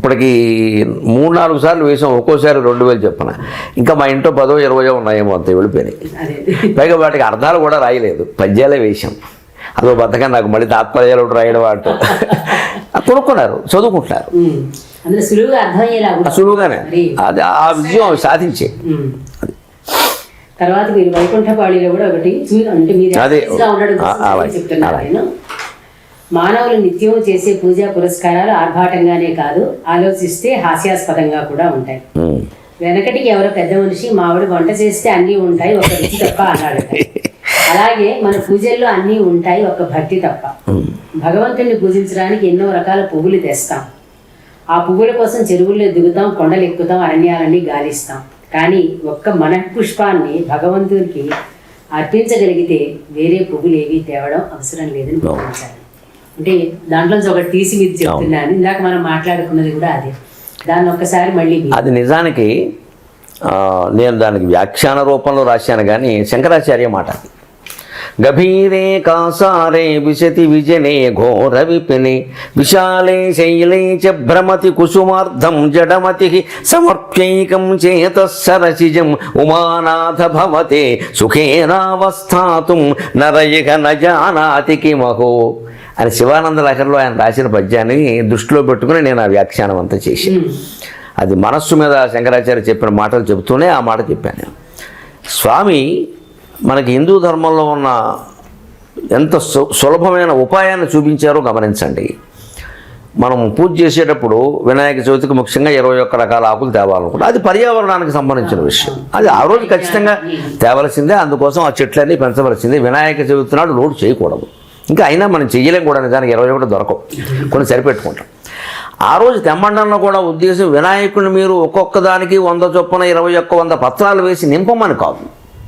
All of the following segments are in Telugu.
ఇప్పటికి 3-4 సార్లు వేసాం, ఒక్కోసారి 2000 చెప్పిన. ఇంకా మా ఇంట్లో 10-20 ఉన్నాయేమో, అంత వెళ్ళిపోయినాయి. పైగా వాటికి అర్థాలు కూడా రాయలేదు, పద్యాలే వేసాం. అదో బతకం నాకు, మళ్ళీ తాత్పర్యాలు రాయడం వాటి కొనుక్కున్నారు, చదువుకుంటున్నారు సులువుగానే. అది ఆ విజయం సాధించే. తర్వాత మీరు వైకుంఠపాళిలో కూడా ఒకటి అంటే మీరు చెప్తున్నారు, మానవులు నిత్యం చేసే పూజా పురస్కారాలు ఆర్భాటంగానే కాదు, ఆలోచిస్తే హాస్యాస్పదంగా కూడా ఉంటాయి. వెనకటికి ఎవరో పెద్ద మనిషి మావిడ వంట చేస్తే అన్నీ ఉంటాయి, ఒక రుచి తప్ప అన్నాడు. అలాగే మన పూజల్లో అన్నీ ఉంటాయి, ఒక భక్తి తప్ప. భగవంతుడిని పూజించడానికి ఎన్నో రకాల పువ్వులు తెస్తాం, ఆ పువ్వుల కోసం చెరువుల్లో దిగుతాం, కొండలు ఎక్కుతాం, అరణ్యాలన్నీ గాలిస్తాం. కానీ ఒక్క మన పుష్పాన్ని భగవంతుడికి అర్పించగలిగితే వేరే పువ్వులు ఏవి తేవడం అవసరం లేదని భావించాలి. అంటే దాంట్లో ఒకటి తీసి మీరు చెప్తున్నాను, ఇందాక మనం మాట్లాడుకున్నది కూడా అదే. దాన్ని ఒక్కసారి మళ్ళీ అది నిజానికి నేను దానికి వ్యాఖ్యాన రూపంలో రాశాను, కానీ శంకరాచార్య మాట. గభీరే కాసారే విశతి విజనే ఘోర విపినే విశాలే శైలే చ భ్రమతి కుసుమార్ధం జడమతి సమర్ప్యైకం చేత సరసిజం ఉమానాథ భవతే సుఖేనావస్థాతుం నరయిక నజానాతి కిమహో అని శివానంద లహరిలో ఆయన రాసిన పద్యాన్ని దృష్టిలో పెట్టుకుని నేను ఆ వ్యాఖ్యానం అంతా చేశాను. అది మనస్సు మీద శంకరాచార్య చెప్పిన మాటలు చెబుతూనే ఆ మాట చెప్పాను. స్వామి మనకి హిందూ ధర్మంలో ఉన్న ఎంత సులభమైన ఉపాయాన్ని చూపించారో గమనించండి. మనం పూజ చేసేటప్పుడు వినాయక చవితికి ముఖ్యంగా 21 రకాల ఆకులు తేవాలనుకుంటాం. అది పర్యావరణానికి సంబంధించిన విషయం, అది ఆ రోజు ఖచ్చితంగా తేవలసిందే. అందుకోసం ఆ చెట్లన్నీ పెంచవలసిందే. వినాయక చవితి నాడు లోడ్ చేయకూడదు. ఇంకా అయినా మనం చెయ్యలేం కూడా, నిజానికి 21 దొరకవు, కొన్ని సరిపెట్టుకుంటాం. ఆ రోజు తెమ్మండంలో కూడా ఉద్దేశం వినాయకుడిని మీరు ఒక్కొక్క దానికి 100 చొప్పున 21 పత్రాలు వేసి నింపమని కాదు.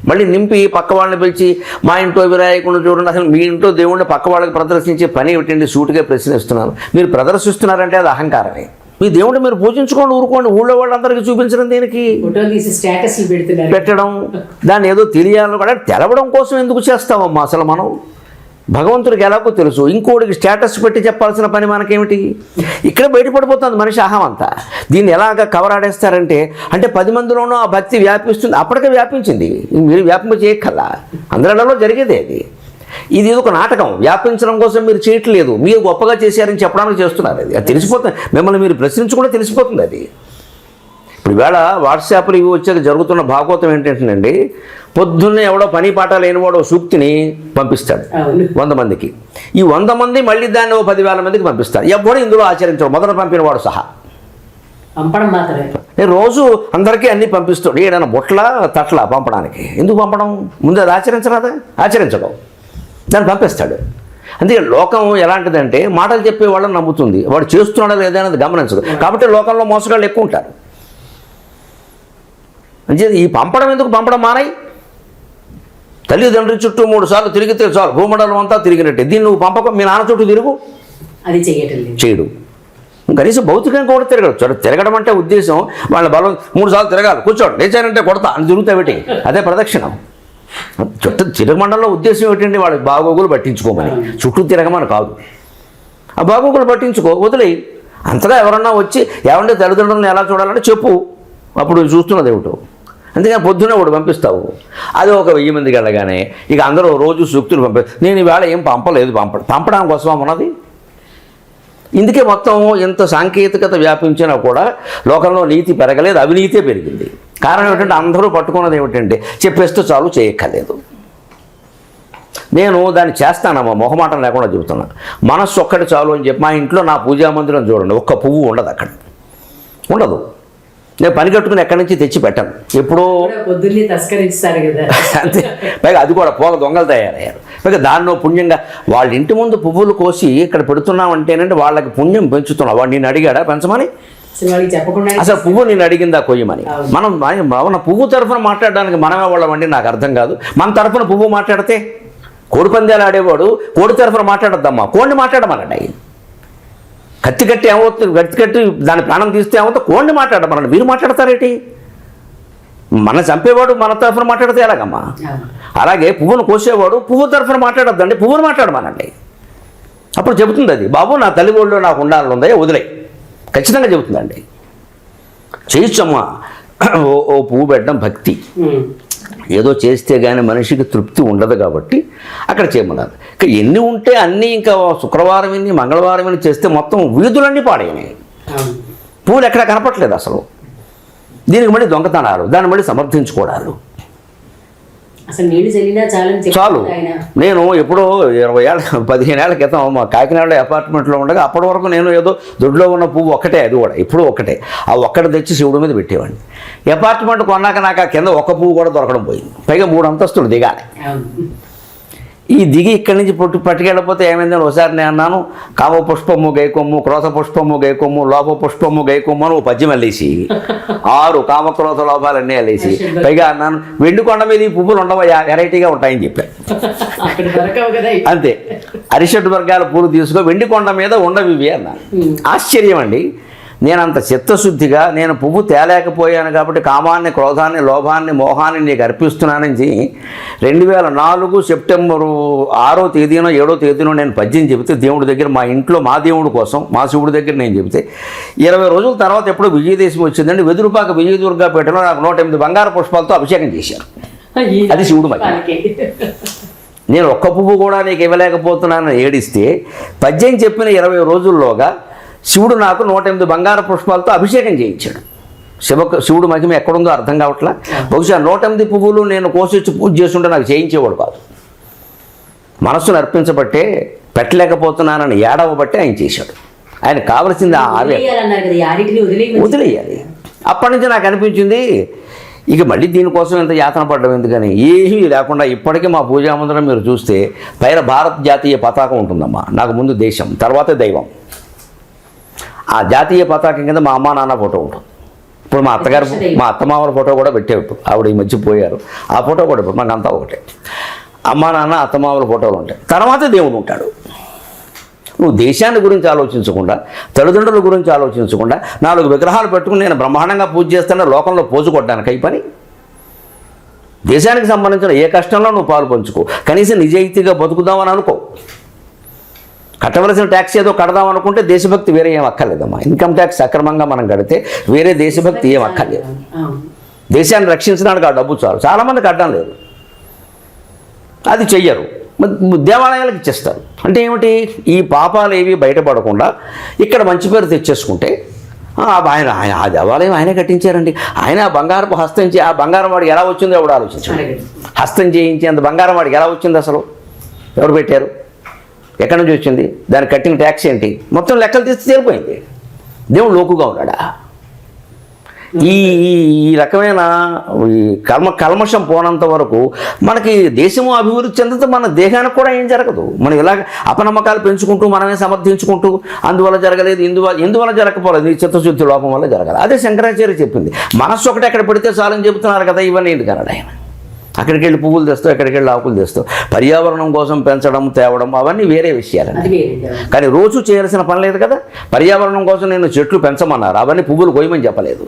మళ్ళీ నింపి పక్క వాళ్ళని పిలిచి మా ఇంట్లో వినాయకుడిని చూడండి, అసలు మీ ఇంట్లో దేవుడిని పక్క వాళ్ళకి ప్రదర్శించే పని ఏమిటండి, సూటిగా ప్రశ్నిస్తున్నాను. మీరు ప్రదర్శిస్తున్నారంటే అది అహంకారమే. మీ దేవుడిని మీరు పూజించుకోండి, ఊరుకోండి. ఊళ్ళో వాళ్ళందరికీ చూపించడం దేనికి? పెట్టడం, దాన్ని ఏదో తెలియాలని కూడా తెలవడం కోసం ఎందుకు చేస్తామమ్మా? అసలు మనం భగవంతుడికి ఎలాగో తెలుసు, ఇంకోటికి స్టేటస్ పెట్టి చెప్పాల్సిన పని మనకేమిటి? ఇక్కడ బయటపడిపోతుంది మనిషి అహం అంతా. దీన్ని ఎలాగ కవరాడేస్తారంటే, అంటే 10 మందిలోనూ ఆ భక్తి వ్యాపిస్తుంది. అప్పటికే వ్యాపించింది, మీరు వ్యాపింప చేయక్కల్లా, అందరిలో జరిగేదే అది. ఇది ఒక నాటకం, వ్యాపించడం కోసం మీరు చేయట్లేదు, మీరు గొప్పగా చేశారని చెప్పడానికి చేస్తున్నారు. అది తెలిసిపోతుంది, మిమ్మల్ని మీరు ప్రశ్నించుకుంటే తెలిసిపోతుంది అది. ఇప్పుడు ఈవేళ వాట్సాప్లు ఇవి వచ్చేది జరుగుతున్న భాగవతం ఏంటంటేనండి, పొద్దున్నే ఎవడో పని పాట లేనివాడో సూక్తిని పంపిస్తాడు 100 మందికి. ఈ 100 మంది మళ్ళీ దాన్ని 10,000 మందికి పంపిస్తారు. ఎవడు ఇందులో ఆచరించడు, మొదట పంపిన వాడు సహా. నేను రోజు అందరికీ అన్నీ పంపిస్తాడు. ఏదైనా బొట్ల తట్ల పంపడానికి ఎందుకు పంపడం? ముందు అది ఆచరించరాదా? ఆచరించడం, దాన్ని పంపిస్తాడు. అందుకే లోకం ఎలాంటిదంటే మాటలు చెప్పే వాళ్ళని నమ్ముతుంది, వాడు చేస్తున్నాడో లేదనేది గమనించదు. కాబట్టి లోకంలో మోసగాళ్ళు ఎక్కువ ఉంటారు. అంటే ఈ పంపడం ఎందుకు? పంపడం మానాయి. తల్లిదండ్రుల చుట్టూ 3 సార్లు తిరిగితే చాలు, భూమండలం అంతా తిరిగినట్టే. దీన్ని నువ్వు పంపకం, మీ నాన్న చుట్టూ తిరుగు, అది చేయడు. కనీసం భౌతికంగా కూడా తిరగడు. తిరగడం అంటే ఉద్దేశం వాళ్ళ బలం 3 సార్లు తిరగాలి, కూర్చోండి, లేచానంటే కొడతా అని తిరుగుతాయి పెట్టి, అదే ప్రదక్షిణం. చుట్టూ తిరగమండలంలో ఉద్దేశం ఏమిటండి? వాళ్ళ బాగోగులు పట్టించుకోమని, చుట్టూ తిరగమని కాదు. ఆ బాగోగులు పట్టించుకో, వదిలేయి. అంతగా ఎవరన్నా వచ్చి ఏమంటే తల్లిదండ్రులను ఎలా చూడాలంటే చెప్పు, అప్పుడు చూస్తున్నది ఏమిటో. అందుకని పొద్దున్నే ఒకటి పంపిస్తావు, అది ఒక 1000 మందికి వెళ్ళగానే ఇక అందరూ రోజు సూక్తులు నేను ఈవేళ ఏం పంపలేదు, పంపడం కోసం ఉన్నది. ఇందుకే మొత్తం ఎంత సాంకేతికత వ్యాపించినా కూడా లోకంలో నీతి పెరగలేదు, అవినీతే పెరిగింది. కారణం ఏమిటంటే అందరూ పట్టుకున్నది ఏమిటంటే చెప్పేస్తే చాలు, చేయక్కర్లేదు. నేను దాన్ని చేస్తానమ్మా, మొహమాటం లేకుండా చెబుతున్నా. మనస్సు ఒక్కటి చాలు అని చెప్పి మా ఇంట్లో నా పూజా మందిరం చూడండి, ఒక్క పువ్వు ఉండదు, అక్కడ ఉండదు. నేను పని కట్టుకుని ఎక్కడి నుంచి తెచ్చి పెట్టాను, ఎప్పుడో పొద్దున్నే తస్కరిస్తారు కదా అంతే. పైగా అది కూడా పోగ దొంగలు తయారయ్యారు. పైగా దానిలో పుణ్యంగా వాళ్ళ ఇంటి ముందు పువ్వులు కోసి ఇక్కడ పెడుతున్నామంటేనంటే వాళ్ళకి పుణ్యం పెంచుతున్నావు. వాడు నేను అడిగాడా పెంచమని? అసలు పువ్వు నేను అడిగిందా కొయ్యమని? మనం మన పువ్వు తరఫున మాట్లాడడానికి మనమే వాళ్ళమండి, నాకు అర్థం కాదు. మన తరఫున పువ్వు మాట్లాడితే కోడి పందాలు ఆడేవాడు కోడి తరఫున మాట్లాడద్దమ్మా, కోడిని మాట్లాడమనండి. కత్తి కట్టి ఏమవుతుంది, కత్తి కట్టి దాని ప్రాణం తీస్తే ఏమవుతుంది, కోడిని మాట్లాడమనండి. మీరు మాట్లాడతారేంటి? మన చంపేవాడు మన తరఫున మాట్లాడితే ఎలాగమ్మా? అలాగే పువ్వును కోసేవాడు పువ్వు తరఫున మాట్లాడొద్దండి, పువ్వును మాట్లాడమనండి. అప్పుడు చెబుతుంది అది, బాబు నా తల్లి ఒళ్ళో నాకు ఉండాలని ఉందా, వదిలే. ఖచ్చితంగా చెబుతుందండి. చేయొచ్చమ్మా, ఓ పువ్వు పెట్టడం భక్తి. ఏదో చేస్తే కానీ మనిషికి తృప్తి ఉండదు కాబట్టి అక్కడ చేయమన్నారు. ఇంకా ఎన్ని ఉంటే అన్నీ ఇంకా శుక్రవారం ఎన్ని మంగళవారం ఎన్ని చేస్తే మొత్తం వీధులన్నీ పాడైనాయి. పువ్వులు ఎక్కడ కనపట్లేదు అసలు. దీనికి మళ్ళీ దొంగతనాలు, దాన్ని మళ్ళీ సమర్థించుకోవడాలు. అసలు నీళ్ళు చల్లినా చాలు. నేను ఎప్పుడో 15 ఏళ్ల క్రితం మా కాకినాడలో అపార్ట్మెంట్లో ఉండగా అప్పటి వరకు నేను ఏదో దొడ్లో ఉన్న పువ్వు ఒక్కటే, అది కూడా ఎప్పుడూ ఒక్కటే, ఆ ఒక్కటి తెచ్చి శివుడి మీద పెట్టేవాడిని. అపార్ట్మెంట్ కొన్నాక నాకు ఆ కింద ఒక్క పువ్వు కూడా దొరకడం పోయింది. పైగా 3 అంతస్తులు దిగాలి. ఈ దిగి ఇక్కడి నుంచి పట్టుకెళ్ళకపోతే ఏమైందని ఒకసారి నేను అన్నాను, కామ పుష్పము గైకొమ్ము, క్రోధ పుష్పము గైకొమ్ము, లోభ పుష్పము గైకొమ్ము అని 1 పద్యం వెళ్ళేసి 6 కామక్రోధ లోభాలన్నీ వెళ్ళేసి పైగా అన్నాను, వెండికొండ మీద ఈ పువ్వులు ఉండవయ్యా, వెరైటీగా ఉంటాయని చెప్పాను. అంతే, అరిషడ్ వర్గాల పూలు తీసుకో, వెండికొండ మీద ఉండవి ఇవి అన్నాను. ఆశ్చర్యం అండి. నేను అంత చిత్తశుద్ధిగా నేను పువ్వు తేలేకపోయాను కాబట్టి కామాన్ని, క్రోధాన్ని, లోభాన్ని, మోహాన్ని నీకు అర్పిస్తున్నానని 2004 సెప్టెంబరు 6వ తేదీనో 7వ తేదీనో నేను పద్యం చెబితే దేవుడి దగ్గర, మా ఇంట్లో మా దేవుడి కోసం మా శివుడి దగ్గర నేను చెబితే 20 రోజుల తర్వాత ఎప్పుడో విజయదశమి వచ్చిందండి. వెదురుపాక విజయదుర్గాపేటలో నాకు 108 బంగారు పుష్పాలతో అభిషేకం చేశారు. అది శివుడు మహిమ. నేను ఒక్క పువ్వు కూడా నీకు ఇవ్వలేకపోతున్నానని ఏడిస్తే పద్యం చెప్పిన 20 రోజుల్లోగా శివుడు నాకు 108 బంగారు పుష్పాలతో అభిషేకం చేయించాడు. శివుడు మహిమ ఎక్కడుందో అర్థం కావట్లా. బహుశా 108 పువ్వులు నేను కోసొచ్చి పూజ చేస్తుంటే నాకు చేయించేవాడు కాదు. మనస్సును అర్పించబట్టే, పెట్టలేకపోతున్నానని ఏడవబట్టే ఆయన చేశాడు. ఆయన కావలసింది ఆ వదిలేయాలి. అప్పటి నుంచి నాకు అనిపించింది, ఇక మళ్ళీ దీనికోసం ఎంత యాతన పడ్డం ఎందుకని. ఏమీ లేకుండా ఇప్పటికీ మా పూజా మందిరం మీరు చూస్తే పైన భారత జాతీయ పతాకం ఉంటుందమ్మా. నాకు ముందు దేశం, తర్వాతే దైవం. ఆ జాతీయ పతాకం కింద మా అమ్మా నాన్న ఫోటో ఉంటుంది. ఇప్పుడు మా అత్తగారు, మా అత్తమామల ఫోటో కూడా పెట్టావు. ఇప్పుడు ఆవిడ ఈ మధ్య పోయారు, ఆ ఫోటో కూడా ఇప్పుడు మాకంతా ఒకటే. అమ్మా నాన్న, అత్తమామల ఫోటోలు ఉంటాయి. తర్వాతే దేవుడు ఉంటాడు. నువ్వు దేశాన్ని గురించి ఆలోచించకుండా, తల్లిదండ్రుల గురించి ఆలోచించకుండా 4 విగ్రహాలు పెట్టుకుని నేను బ్రహ్మాండంగా పూజ చేస్తాను లోకంలో పోజుకొట్టడానికి అయి పని. దేశానికి సంబంధించిన ఏ కష్టంలో నువ్వు పాలు పంచుకో, కనీసం నిజాయితీగా బతుకుదామని అనుకో. కట్టవలసిన ట్యాక్స్ ఏదో కడదాం అనుకుంటే దేశభక్తి వేరే ఏం అక్కర్లేదమ్మా. ఇన్కమ్ ట్యాక్స్ సక్రమంగా మనం కడితే వేరే దేశభక్తి ఏం అక్కర్లేదు. దేశాన్ని రక్షించడానికి ఆ డబ్బు చాలు. చాలామంది కట్టడం లేదు, అది చెయ్యరు, దేవాలయాలకు ఇచ్చేస్తారు. అంటే ఏమిటి, ఈ పాపాలు ఏవి బయటపడకుండా ఇక్కడ మంచి పేరు తెచ్చేసుకుంటే ఆయన ఆ దేవాలయం ఆయనే కట్టించారండి, ఆయన ఆ బంగారపు హస్తం ఆ బంగారం వాడికి ఎలా వచ్చిందో ఎవడు ఆలోచించాడు. హస్తం చేయించి అంత బంగారం వాడికి ఎలా వచ్చింది, అసలు ఎవరు పెట్టారు, ఎక్కడి నుంచి వచ్చింది, దానికి కట్టిన ట్యాక్స్ ఏంటి, మొత్తం లెక్కలు తీస్తే తేలిపోయింది. దేవుడు లోకుగా ఉన్నాడా? ఈ రకమైన కల్మషం పోనంత వరకు మనకి దేశము అభివృద్ధి చెందితే మన దేశానికి కూడా ఏం జరగదు. మనం ఇలా అపనమ్మకాలు పెంచుకుంటూ మనమే సమర్థించుకుంటూ అందువల్ల జరగలేదు, ఎందువల్ల జరగకపోలేదు, ఈ చిత్తశుద్ధి లోపం వల్ల జరగాలి. అదే శంకరాచార్య చెప్పింది. మనస్సు ఒకటి ఎక్కడ పెడితే చాలని చెబుతున్నారు కదా. ఇవన్నీ ఎందుకన్నాడు ఆయన. అక్కడికి వెళ్ళి పువ్వులు తెస్తావు, ఎక్కడికి వెళ్ళి ఆకులు తెస్తావు. పర్యావరణం కోసం పెంచడం, తేవడం అవన్నీ వేరే విషయాలండి. కానీ రోజు చేయాల్సిన పని లేదు కదా. పర్యావరణం కోసం నేను చెట్లు పెంచమన్నారు, అవన్నీ పువ్వులు కోయమని చెప్పలేదు.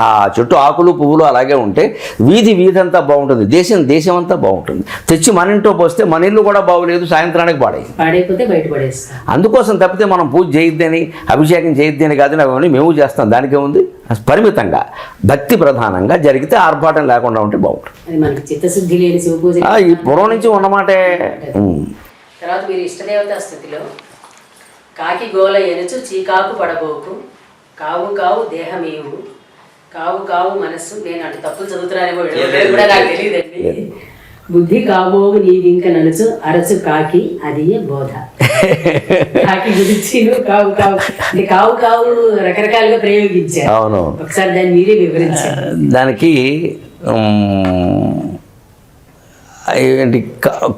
ఆ చెట్టు ఆకులు పువ్వులు అలాగే ఉంటే వీధి అంతా బాగుంటుంది, దేశం అంతా బాగుంటుంది. తెచ్చి మన ఇంట్లో పోస్తే మన ఇల్లు కూడా బాగోలేదు, సాయంత్రానికి పాడైపోతే బయటపడేస్తాం. అందుకోసం తప్పితే మనం పూజ చేయొద్దని, అభిషేకం చేయొద్దని కాదు, అవన్నీ మేము చేస్తాం. దానికే ఉంది. పరిమితంగా భక్తి ప్రధానంగా జరిగితే ఆర్భాటం లేకుండా ఉంటే బాగుంటుంది. మనకి చిత్తశుద్ధి లేని శివ పూజ ఈ పూర్వం నుంచి ఉన్నమాటే. తర్వాత మీరు ఇష్టదేవత స్థితిలో కాకి గోల ఎనుచు చీకాకు పడబోకు, కావు కావు దేహమేవు, కావు కావు మనస్సు. నేను అటు తప్పులు చదువుతున్నానేమో కూడా నాకు తెలియదండి. బుద్ధి కాబోవు నీవింక నలుచు అరచు కాకి, అది బోధ. కాకి గురించి కావు కావు అంటే కావు కావు రకరకాలుగా ప్రయోగించారు. అవును, ఒకసారి దాన్ని మీరే వివరించారు. దానికి ఏంటి,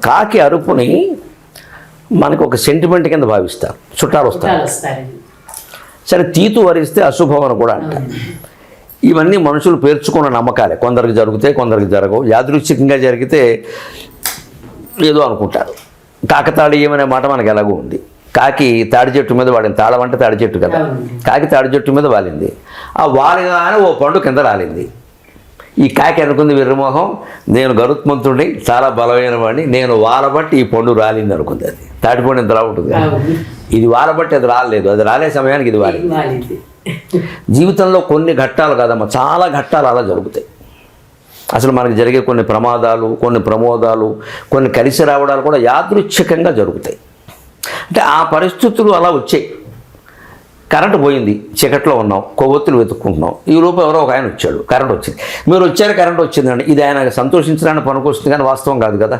కాకి అరుపుని మనకు ఒక సెంటిమెంట్ కింద భావిస్తారు. చుట్టాలు వస్తారు. సరే, తీతు వరిస్తే అశుభం అని కూడా అంటారు. ఇవన్నీ మనుషులు పేర్చుకున్న నమ్మకాలే. కొందరికి జరుగుతాయి, కొందరికి జరగవు. యాదృచ్ఛికంగా జరిగితే ఏదో అనుకుంటారు. కాకతాళీయం అనే మాట మనకు ఎలాగో ఉంది. కాకి తాడి చెట్టు మీద వాడింది. తాళం అంటే తాడి చెట్టు కదా. కాకి తాడి చెట్టు మీద వాలింది. ఆ వాలిగానే ఓ పండు కింద రాలింది. ఈ కాకి అనుకుంది విర్రమోహం, నేను గరుత్మంతుడిని, చాలా బలమైన వాడిని, నేను వారబట్టి ఈ పండు రాలింది అనుకుంది. అది తాటిపండు ఎంత ఉంటుంది, ఇది వారబట్టి అది రాలేదు, అది రాలే సమయానికి ఇది వాలింది. జీవితంలో కొన్ని ఘట్టాలు కాదమ్మా, చాలా ఘట్టాలు అలా జరుగుతాయి. అసలు మనకి జరిగే కొన్ని ప్రమాదాలు, కొన్ని ప్రమోదాలు, కొన్ని కలిసి రావడాలు కూడా యాదృచ్ఛికంగా జరుగుతాయి. అంటే ఆ పరిస్థితులు అలా వచ్చాయి. కరెంటు పోయింది, చీకట్లో ఉన్నాం, కొవ్వొత్తులు వెతుక్కుంటున్నాం, ఈ లోపు ఎవరో ఒక ఆయన వచ్చాడు, కరెంట్ వచ్చింది. మీరు వచ్చారు, కరెంట్ వచ్చిందండి, ఇది ఆయన సంతోషించడానికి పనికొస్తుంది, కానీ వాస్తవం కాదు కదా.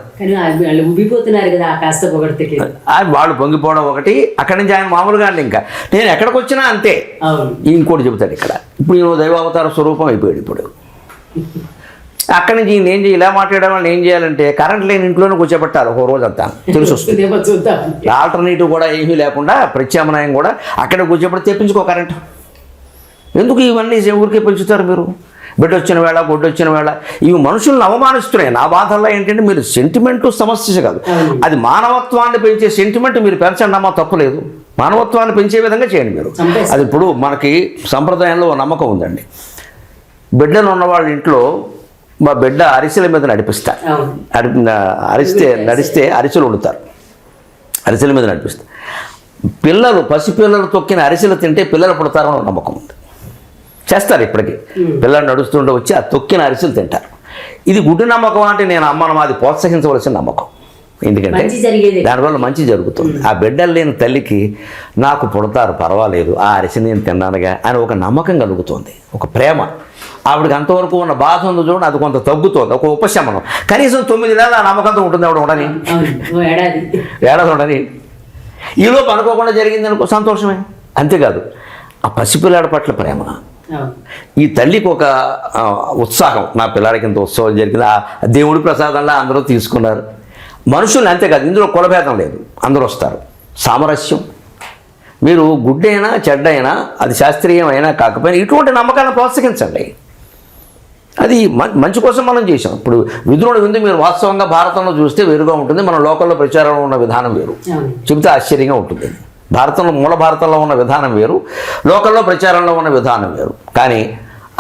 వాళ్ళు పొంగిపోవడం ఒకటి, అక్కడి నుంచి ఆయన మామూలుగా అండి, ఇంకా నేను ఎక్కడికి వచ్చినా అంతే. ఇంకోటి చెబుతాడు ఇక్కడ, ఇప్పుడు నేను దైవావతార స్వరూపం అయిపోయాడు. ఇప్పుడు అక్కడి నుంచి ఏం చేయాలి, ఇలా మాట్లాడడం వల్ల ఏం చేయాలంటే కరెంట్ లేని ఇంట్లోనే కూర్చోబెట్టాలి ఒక రోజు అంతా, తెలిసి వస్తుంది. ఆల్టర్నేటివ్ కూడా ఏమీ లేకుండా ప్రత్యామ్నాయం కూడా అక్కడ కూర్చోబెట్టి తెప్పించుకో కరెంట్. ఎందుకు ఇవన్నీ ఊరికే పెంచుతారు మీరు? బిడ్డ వచ్చిన వేళ, గొడ్డు వచ్చిన వేళ, ఇవి మనుషులను అవమానిస్తున్నాయి. నా బాధల్లో ఏంటంటే మీరు సెంటిమెంట్ సమస్య కాదు, అది మానవత్వాన్ని పెంచే సెంటిమెంట్. మీరు పెంచండి అమ్మా, తప్పులేదు, మానవత్వాన్ని పెంచే విధంగా చేయండి మీరు. అది ఇప్పుడు మనకి సంప్రదాయంలో నమ్మకం ఉందండి, బిడ్డలు ఉన్న వాళ్ళ ఇంట్లో మా బిడ్డ అరిసెల మీద నడిపిస్తారు, నడిస్తే అరిసెలు వండుతారు, అరిసెల మీద నడిపిస్తారు. పిల్లలు, పసిపిల్లలు తొక్కిన అరిసెలు తింటే పిల్లలు పుడతారని నమ్మకం ఉంది, చేస్తారు. ఇప్పటికీ పిల్లలు నడుస్తుంటే వచ్చి ఆ తొక్కిన అరిసెలు తింటారు. ఇది గుడ్డి నమ్మకం అంటే నేను అమ్మను మాది ప్రోత్సహించవలసిన నమ్మకం. ఎందుకంటే దానివల్ల మంచి జరుగుతుంది. ఆ బిడ్డలు లేని తల్లికి నాకు పుడతారు పర్వాలేదు, ఆ అరిసె నేను తిన్నానుగా అని ఒక నమ్మకం కలుగుతుంది, ఒక ప్రేమ. ఆవిడకి అంతవరకు ఉన్న బాధ ఉంది చూడండి, అది కొంత తగ్గుతుంది, ఒక ఉపశమనం. కనీసం 9 నెలలు ఆ నమ్మకంతో ఉంటుంది. ఆవిడ ఉండని, ఏడాది ఉండని. ఈలోపు అనుకోకుండా జరిగింది అనుకో, సంతోషమే. అంతేకాదు ఆ పసిపిల్లాడి పట్ల ప్రేమ, ఈ తల్లికి ఒక ఉత్సాహం, నా పిల్లాడికి ఇంత ఉత్సవం జరిగింది, ఆ దేవుడి ప్రసాదంలా అందరూ తీసుకున్నారు. మనుషులు అంతేకాదు, ఇందులో కులభేదం లేదు, అందరూ వస్తారు, సామరస్యం. మీరు గుడ్డైనా చెడ్డైనా, అది శాస్త్రీయమైనా కాకపోయినా ఇటువంటి నమ్మకాలను ప్రోత్సహించండి. అది మంచి కోసం మనం చేసాం. ఇప్పుడు విదురుడు విందు మీరు వాస్తవంగా భారతంలో చూస్తే వేరుగా ఉంటుంది, మన లోకల్లో ప్రచారంలో ఉన్న విధానం వేరు, చెబితే ఆశ్చర్యంగా ఉంటుంది. భారతంలో, మూల భారతంలో ఉన్న విధానం వేరు, లోకల్లో ప్రచారంలో ఉన్న విధానం వేరు. కానీ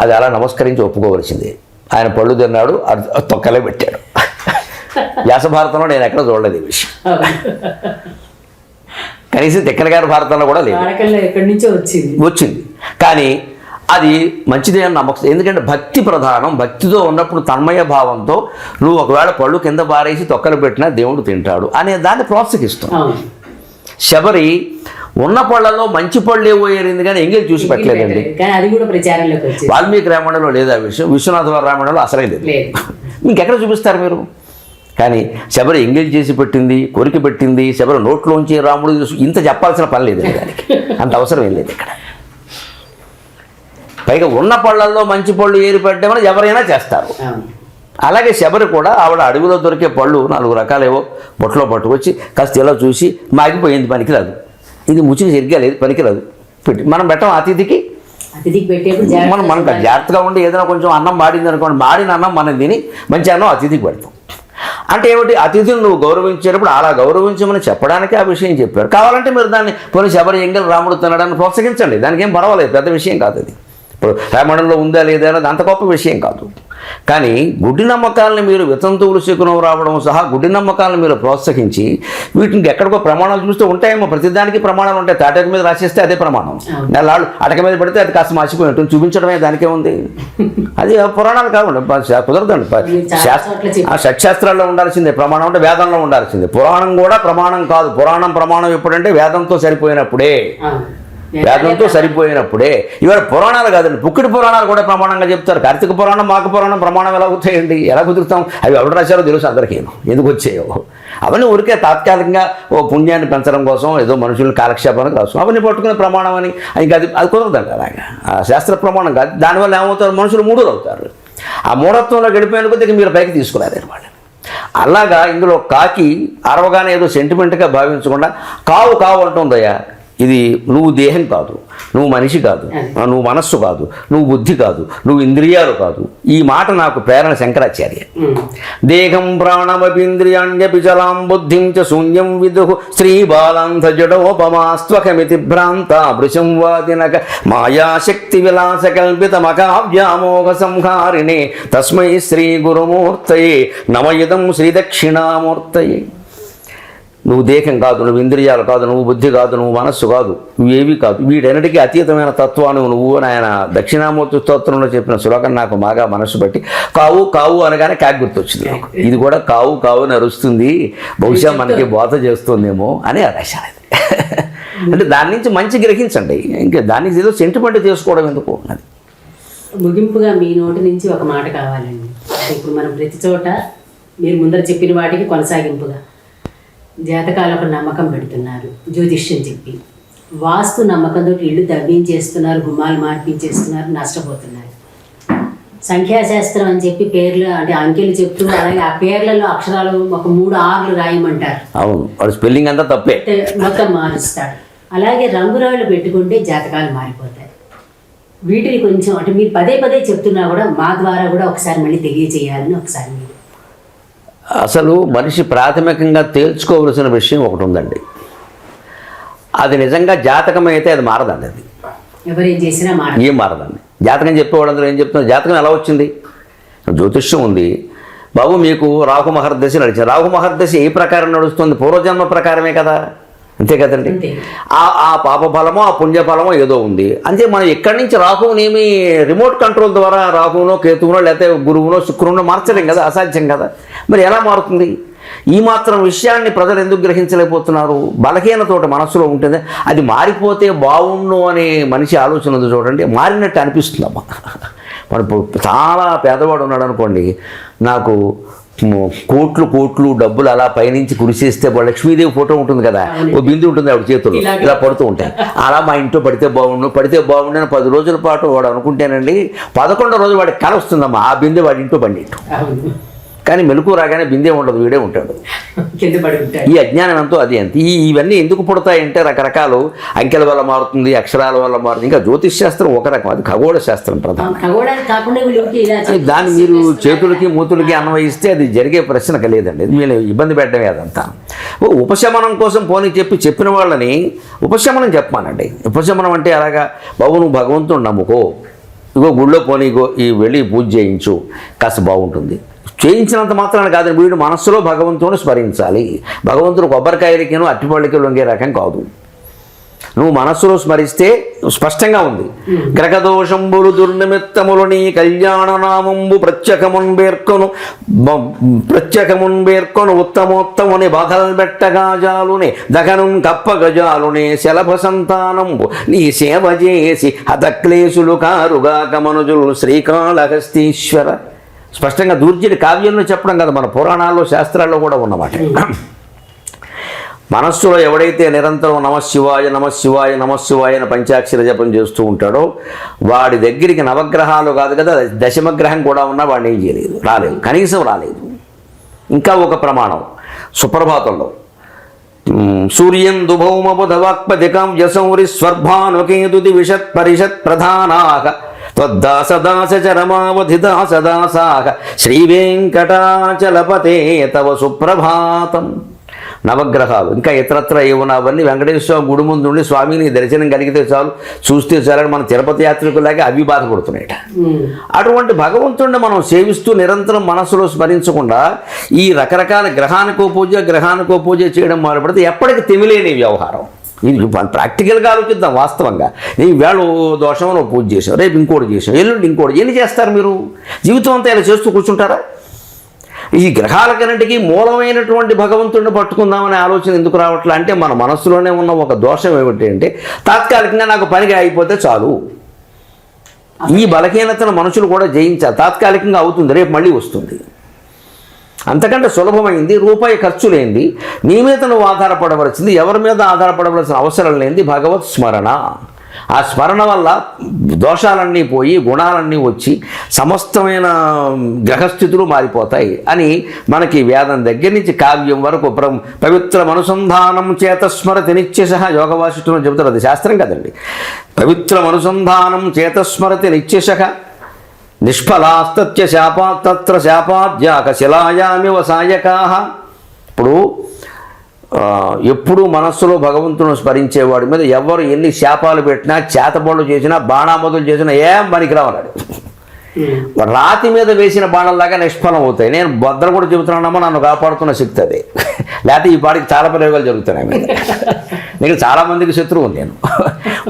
అది అలా నమస్కరించి ఒప్పుకోవలసిందే. ఆయన పళ్ళు తిన్నాడు, తొక్కలే పెట్టాడు. వ్యాస భారతంలో నేను ఎక్కడ చూడలేదు ఈ విషయం, కనీసం తిక్కన గారి భారతంలో కూడా లేదు, వచ్చింది. కానీ అది మంచిదే అని నమ్మకం. ఎందుకంటే భక్తి ప్రధానం. భక్తితో ఉన్నప్పుడు తన్మయ భావంతో నువ్వు ఒకవేళ పళ్ళు కింద పారేసి తొక్కలు పెట్టినా దేవుడు తింటాడు అనే దాన్ని ప్రోత్సహిస్తాం. శబరి ఉన్న పళ్ళలో మంచి పళ్ళు ఏవో ఏరింది, కానీ ఎంగిల్ చూసి పెట్టలేదండి. వాల్మీకి రామాయణంలో లేదు ఆ విషయం, విశ్వనాథ రామాయణంలో అసలే లేదు. ఇంకెక్కడ చూపిస్తారు మీరు? కానీ శబరి ఎంగిల్ చేసి పెట్టింది, కొరికి పెట్టింది. శబరి నోట్లోంచి రాముడు ఇంత చెప్పాల్సిన పని లేదండి, దానికి అంత అవసరం ఏం లేదు ఇక్కడ. పైగా ఉన్న పళ్ళల్లో మంచి పళ్ళు ఏరి పెట్టామని ఎవరైనా చేస్తారు. అలాగే శబరి కూడా ఆవిడ అడవిలో దొరికే పళ్ళు 4 రకాలేవో బొట్లో పట్టుకొచ్చి కాస్త ఇలా చూసి మాగిపోయింది, పనికిరాదు, ఇది ముచ్చికి సరిగ్గా లేదు, పనికిరాదు, పెట్టి మనం పెట్టాం అతిథికి. మనం జాగ్రత్తగా ఉండి ఏదైనా కొంచెం అన్నం మాడింది అనుకోండి, మాడిన అన్నం మనం తిని మంచి అన్నం అతిథికి పెడతాం. అంటే ఏమిటి, అతిథులు నువ్వు గౌరవించేటప్పుడు అలా గౌరవించమని చెప్పడానికి ఆ విషయం చెప్పారు. కావాలంటే మీరు దాన్ని పోనీ శబరి ఎంగిల్ రాముడు తినడాన్ని ప్రోత్సహించండి, దానికి ఏం పర్వాలేదు, పెద్ద విషయం కాదు అది. ఇప్పుడు రామాయణంలో ఉందా లేదా అనేది అంత గొప్ప విషయం కాదు. కానీ గుడ్డి నమ్మకాలను మీరు వితంతువులు శకునం రావడం సహా గుడ్డి నమ్మకాలను మీరు ప్రోత్సహించి వీటికి ఎక్కడికో ప్రమాణాలు చూస్తూ ఉంటాయేమో. ప్రతిదానికి ప్రమాణాలు ఉంటాయి. తాటక మీద రాసేస్తే అదే ప్రమాణం, నెలలు అటక మీద పెడితే అది కాస్త మార్చిపోయి ఉంటుంది, చూపించడమే దానికే ఉంది. అది పురాణాలు కాకుండా కుదరదండి. షట్శాస్త్రాల్లో ఉండాల్సిందే ప్రమాణం, అంటే వేదంలో ఉండాల్సిందే. పురాణం కూడా ప్రమాణం కాదు. ప్రమాణం ఎప్పుడంటే వేదంతో సరిపోయినప్పుడే, వేదంతో సరిపోయినప్పుడే. ఇవాళ పురాణాలు కాదండి, పుక్కిడి పురాణాలు కూడా ప్రమాణంగా చెప్తారు. కార్తీక పురాణం, మాఘ పురాణం ప్రమాణం ఎలా అవుతాయండి? ఎలా కుదురుతాం? అవి ఎవరు రాశారో తెలుసు అందరికీ, ఎందుకు వచ్చాయో. అవన్నీ ఊరికే తాత్కాలికంగా ఓ పుణ్యాన్ని పెంచడం కోసం, ఏదో మనుషులను కాలక్షేపానికి రాస్తాం. అవన్నీ పట్టుకునే ప్రమాణం అని ఇంకా అది కుదరదండి. అలాగా శాస్త్ర ప్రమాణం కాదు. దానివల్ల ఏమవుతారు, మనుషులు మూఢులు అవుతారు. ఆ మూఢత్వంలో గడిపోయిన కొద్దిగా మీరు పైకి తీసుకురాలేరు వాళ్ళని. అలాగా ఇందులో కాకి అరవగానే ఏదో సెంటిమెంట్గా భావించకుండా కావు అంటుందయ్యా, ఇది నువ్వు దేహం కాదు, నువ్వు మనిషి కాదు, నువ్వు మనస్సు కాదు, నువ్వు బుద్ధి కాదు, నువ్వు ఇంద్రియాలు కాదు. ఈ మాట నాకు ప్రేరణ శంకరాచార్య. దేహం ప్రాణమపీంద్రియాణ్యపి చలాం బుద్ధిం చ శూన్యం విదుః శ్రీ బాలాంధ జడోపమాస్త్వకమితి భ్రాంత భృశం వాదినక మాయాశక్తి విలాస కల్పితమకావ్యామోఘ సంహారిణే తస్మై శ్రీ గురుమూర్తయే నమయుదం శ్రీ దక్షిణామూర్తయే. నువ్వు దేహం కాదు, నువ్వు ఇంద్రియాలు కాదు, నువ్వు బుద్ధి కాదు, నువ్వు మనస్సు కాదు, నువ్వేవి కాదు, వీటన్నిటికీ అతీతమైన తత్వాన్ని నువ్వు. ఆయన దక్షిణామూర్తి స్తోత్రంలో చెప్పిన శ్లోకం నాకు బాగా మనస్సు బట్టి కావు కావు అనగానే క్యాక్ గుర్తొచ్చింది నాకు. ఇది కూడా కావు కావు అని అరుస్తుంది, బహుశా మనకి బోధ చేస్తుందేమో అని రాశాను. అంటే దాని నుంచి మంచి గ్రహించండి, ఇంకా దానికి ఏదో సెంటిమెంట్ చేసుకోవడం ఎందుకు అది. ముగింపుగా మీ నోటి నుంచి ఒక మాట కావాలండి. ఇప్పుడు మనం ప్రతి చోట మీరు ముందర చెప్పిన వాటికి కొనసాగింపుగా జాతకాలకు నమ్మకం పెడుతున్నారు, జ్యోతిష్యం చెప్పి వాస్తు నమ్మకంతో ఇల్లు దవ్వించేస్తున్నారు, గుమ్మాలు మార్పించేస్తున్నారు, నష్టపోతున్నారు. సంఖ్యాశాస్త్రం అని చెప్పి పేర్లు అంటే అంకెలు చెప్తూ అలాగే ఆ పేర్లలో అక్షరాలు ఒక 3 6 రాయమంటారు. అవును, వాడు స్పెల్లింగ్ అంతా తప్పే, మొత్తం మారుస్తాడు. అలాగే రంగురాళ్ళు పెట్టుకుంటే జాతకాలు మారిపోతాయి. వీటిని కొంచెం అంటే మీరు పదే పదే చెప్తున్నా కూడా మా ద్వారా కూడా ఒకసారి మళ్ళీ తెలియజేయాలని ఒకసారి మీరు. అసలు మనిషి ప్రాథమికంగా తేల్చుకోవలసిన విషయం ఒకటి ఉందండి. అది నిజంగా జాతకం అయితే అది మారదండి. అది ఎవరేం చేసినా ఏం మారదండి. జాతకం చెప్పేవాళ్ళందరూ ఏం చెప్తున్నారు, జాతకం ఎలా వచ్చింది, జ్యోతిష్యం ఉంది బాబు, మీకు రాహు మహర్దశ నడిచింది. రాహు మహర్దశ ఏ ప్రకారం నడుస్తుంది, పూర్వజన్మ ప్రకారమే కదా, అంతే కదండి. ఆ పాప ఫలమో ఆ పుణ్యఫలమో ఏదో ఉంది అంతే. మనం ఎక్కడి నుంచి రాహువునేమి రిమోట్ కంట్రోల్ ద్వారా రాహువునో కేతువునో లేకపోతే గురువునో శుక్రువునో మార్చలేం కదా, అసాధ్యం కదా. మరి ఎలా మారుతుంది? ఈ మాత్రం విషయాన్ని ప్రజలు ఎందుకు గ్రహించలేకపోతున్నారు? బలహీనతోటి మనస్సులో ఉంటుంది. అది మారిపోతే బాగుండు అనే మనిషి ఆలోచన ఉంది చూడండి, మారినట్టు అనిపిస్తుందమ్మా. మన చాలా పేదవాడు ఉన్నాడు అనుకోండి, నాకు కోట్లు కోట్లు డబ్బులు అలా పైనుంచి కురిసేస్తే లక్ష్మీదేవి ఫోటో ఉంటుంది కదా, ఓ బిందు ఉంటుంది ఆవిడ చేతుల్లో, ఇలా పడుతూ ఉంటాయి. అలా మా ఇంట్లో పడితే బాగుండు అని 10 రోజుల పాటు వాడు అనుకుంటేనండి, 11వ రోజు వాడికి కల వస్తుందమ్మా, ఆ బిందె వాడి ఇంట్లో పండిట్టు. కానీ మెలకు రాగానే బిందే ఉండదు, వీడే ఉంటాడు. ఈ అజ్ఞానం ఎంతో అది ఎంత. ఇవన్నీ ఎందుకు పుడతాయంటే రకరకాలు అంకెల వల్ల మారుతుంది, అక్షరాల వల్ల మారుతుంది. ఇంకా జ్యోతిష్ శాస్త్రం ఒక రకం, అది ఖగోళ శాస్త్రం ప్రధానం. దాన్ని మీరు చేతులకి మూతులకి అన్వయిస్తే అది జరిగే ప్రశ్న లేదండి, మీరు ఇబ్బంది పెట్టడమే అదంతా. ఉపశమనం కోసం పోనీ చెప్పిన వాళ్ళని ఉపశమనం చెప్పానండి. ఉపశమనం అంటే అలాగా, బాబు నువ్వు భగవంతుడు నమ్ముకో, ఇగో గుళ్ళో పోనీ, ఇగో ఈ వెళ్ళి పూజ చేయించు, కాస్త బాగుంటుంది. చేయించినంత మాత్రాన కాదని వీడు మనస్సులో భగవంతుని స్మరించాలి. భగవంతుడు కొబ్బరికాయలకిను అట్టిపళ్ళకి లొంగే రకం కాదు. నువ్వు మనస్సులో స్మరిస్తే స్పష్టంగా ఉంది. గ్రహదోషంబులు దుర్నిమిత్తములు నీ కళ్యాణనామంబు ప్రత్యకమున్ బేర్కొను ఉత్తమోత్తముని బాధల్ బెట్టగాజాలునే దగనున్ కప్పగజాలునే శలభ సంతానంబు నీ సేవ చేసి హతక్లేశులు కారుగా కమనుజులు శ్రీకాళహస్తీశ్వర. స్పష్టంగా దూర్జటి కావ్యంలో చెప్పడం కదా, మన పురాణాల్లో శాస్త్రాల్లో కూడా ఉన్నమాట. మనస్సులో ఎవడైతే నిరంతరం నమశివాయ నమశివాయ నమశివాయ అని పంచాక్షర జపం చేస్తూ ఉంటాడో వాడి దగ్గరికి నవగ్రహాలు కాదు కదా, దశమగ్రహం కూడా ఉన్నా వాడిని ఏం చేయలేదు, రాలేదు, కనీసం రాలేదు. ఇంకా ఒక ప్రమాణం సుప్రభాతంలో సూర్యందు భౌమబుధవాక్పదికం యసౌరి స్వర్భానుకేతుది విషత్ పరిషత్ ప్రధానాక త్వద్దాసదాస చరమావధిదాసదాసాక శ్రీవేంకటాచలపతే తవ సుప్రభాతం. నవగ్రహాలు ఇంకా ఇతరత్ర ఏమన్నా అవన్నీ వెంకటేశ్వర స్వామి గుడి ముందు ఉండి స్వామిని దర్శనం కలిగితే చాలు, చూస్తే చాలని మన తిరుపతి యాత్రికులాగా అవి బాధపడుతున్నాయట. అటువంటి భగవంతుడిని మనం సేవిస్తూ నిరంతరం మనస్సులో స్మరించకుండా ఈ రకరకాల గ్రహానికో పూజ చేయడం మొదలుపెడితే ఎప్పటికీ తెమిలేని వ్యవహారం. ఇది ప్రాక్టికల్గా ఆలోచిద్దాం. వాస్తవంగా నేను వేళ దోషం పూజ చేసాం, రేపు ఇంకోటి చేసాం, ఎల్లుండి ఇంకోటి, ఎన్ని చేస్తారు మీరు? జీవితం అంతా ఇలా చేస్తూ కూర్చుంటారా? ఈ గ్రహాలకన్నింటికీ మూలమైనటువంటి భగవంతుడిని పట్టుకుందామనే ఆలోచన ఎందుకు రావట్లే అంటే మన మనస్సులోనే ఉన్న ఒక దోషం ఏమిటి అంటే తాత్కాలికంగా నాకు పనిగా అయిపోతే చాలు. ఈ బలహీనతను మనుషులు కూడా జయించాలి. తాత్కాలికంగా అవుతుంది, రేపు మళ్ళీ వస్తుంది. అంతకంటే సులభమైంది, రూపాయి ఖర్చు లేనిది, నీ మీద నువ్వు ఆధారపడవలసింది, ఎవరి మీద ఆధారపడవలసిన అవసరం లేనిది భగవత్ స్మరణ. ఆ స్మరణ వల్ల దోషాలన్నీ పోయి గుణాలన్నీ వచ్చి సమస్తమైన గ్రహస్థితులు మారిపోతాయి అని మనకి వేదం దగ్గర నుంచి కావ్యం వరకు పవిత్ర అనుసంధానం చేత స్మరతి నిత్యశః యోగ వాసిష్ఠంలో చెబుతారు. అది శాస్త్రం కదండి. పవిత్ర అనుసంధానం చేత స్మరతి నిత్యశః నిష్ఫలాస్తత్య శాపాత్తత్ర శాపాద్యాక శిలాయామివ సాయకాః. ఇప్పుడు ఎప్పుడు మనస్సులో భగవంతుని స్మరించేవాడి మీద ఎవరు ఎన్ని శాపాలు పెట్టినా చేతబడులు చేసినా బాణామతులు చేసినా ఏం పనికిరావన్నాడు. రాతి మీద వేసిన బాణంలాగా నిష్ఫలం అవుతాయి. నేను భద్ర కూడా చెబుతున్నానమ్మా, నన్ను కాపాడుతున్న శక్తి అది. లేకపోతే ఈ పాటికి చాలా ప్రయోగాలు జరుగుతున్నాయి మీద. నేను చాలామందికి శత్రువు నేను,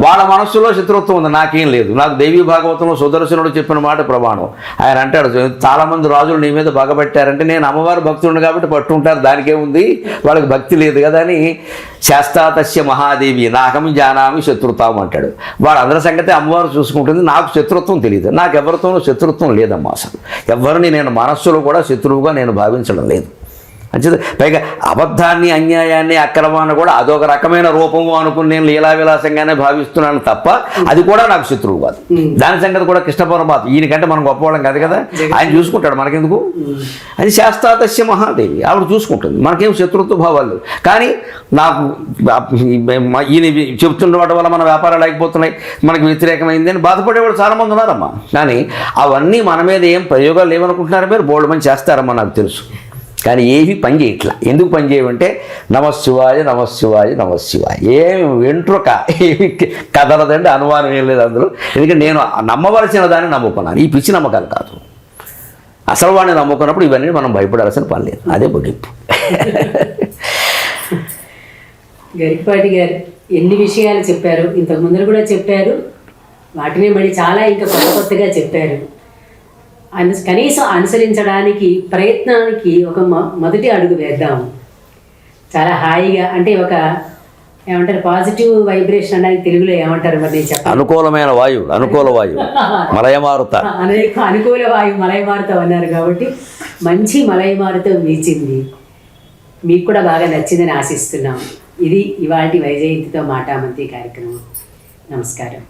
వాళ్ళ మనస్సులో శత్రుత్వం ఉంది, నాకేం లేదు. నాకు దేవీ భాగవతంలో సుదర్శనుడు చెప్పిన మాట ప్రమాణం. ఆయన అంటాడు, చాలామంది రాజులు నీ మీద పగబట్టారంటే నేను అమ్మవారు భక్తుడు కాబట్టి పట్టుంటారు, దానికే ఉంది, వాళ్ళకి భక్తి లేదు కదా అని. శాస్తాతస్య మహాదేవి నాకం జానామి శత్రుతాం అంటాడు. వాళ్ళందరి సంగతి అమ్మవారు చూసుకుంటుంది, నాకు శత్రుత్వం తెలియదు. నాకు ఎవరితోనూ శత్రుత్వం లేదమ్మా. అసలు ఎవరిని నేను మనస్సులో కూడా శత్రువుగా నేను భావించడం లేదు. అంచేది పైగా అబద్ధాన్ని, అన్యాయాన్ని, అక్రమాన్ని కూడా అదొక రకమైన రూపము అనుకుని నేను లీలా విలాసంగానే భావిస్తున్నాను తప్ప అది కూడా నాకు శత్రువు కాదు. దాని సంగతి కూడా కృష్ణ పరమాత్మ, ఈయనకంటే మనం గొప్పవాళ్ళం కాదు కదా, ఆయన చూసుకుంటాడు, మనకెందుకు. అది శాస్తాతస్య మహాదేవి, ఆవిడ చూసుకుంటుంది, మనకేం శత్రుత్వ భావాలు. కానీ నాకు ఈయన చెప్తున్న వాటి వల్ల మన వ్యాపారాలు లేకపోతున్నాయి, మనకి వ్యతిరేకమైంది అని బాధపడేవాడు చాలామంది ఉన్నారమ్మా. కానీ అవన్నీ మన మీద ఏం ప్రయోగాలు లేవనుకుంటున్నారు, మీరు బోల్డ్ మంది చేస్తారమ్మా, నాకు తెలుసు. కానీ ఏవి పని చేయట్లా. ఎందుకు పని చేయమంటే నమశివాయ నమశివాయ నమశివాయ. ఏమి వెంట్రుక ఏమి కదలదండి, అనుమానం ఏం లేదు అందులో. ఎందుకంటే నేను నమ్మవలసిన దాన్ని నమ్ముకున్నాను, ఈ పిచ్చి నమ్మకాలు కాదు. అసలు వాడిని నమ్ముకున్నప్పుడు ఇవన్నీ మనం భయపడాల్సిన పని లేదు. అదే ముగింపు. గరికపాటి గారు ఎన్ని విషయాలు చెప్పారు, ఇంతకు ముందు కూడా చెప్పారు, వాటిని మళ్ళీ చాలా ఇంకా కొత్తగా చెప్పారు. కనీసం అనుసరించడానికి ప్రయత్నానికి ఒక మొదటి అడుగు వేద్దాము. చాలా హాయిగా, అంటే ఒక ఏమంటారు, పాజిటివ్ వైబ్రేషన్ అనడానికి తెలుగులో ఏమంటారు మరి నేను చెప్పాను, అనుకూలమైన వాయువు, అనుకూల వాయువు మలయమారుత, అనుకూల వాయువు మలయమారుతం అన్నారు కాబట్టి మంచి మలయమారుతం వీచింది. మీకు కూడా బాగా నచ్చిందని ఆశిస్తున్నాం. ఇది ఇవాల్టి వైజయంతితో మాటామంతి కార్యక్రమం. నమస్కారం.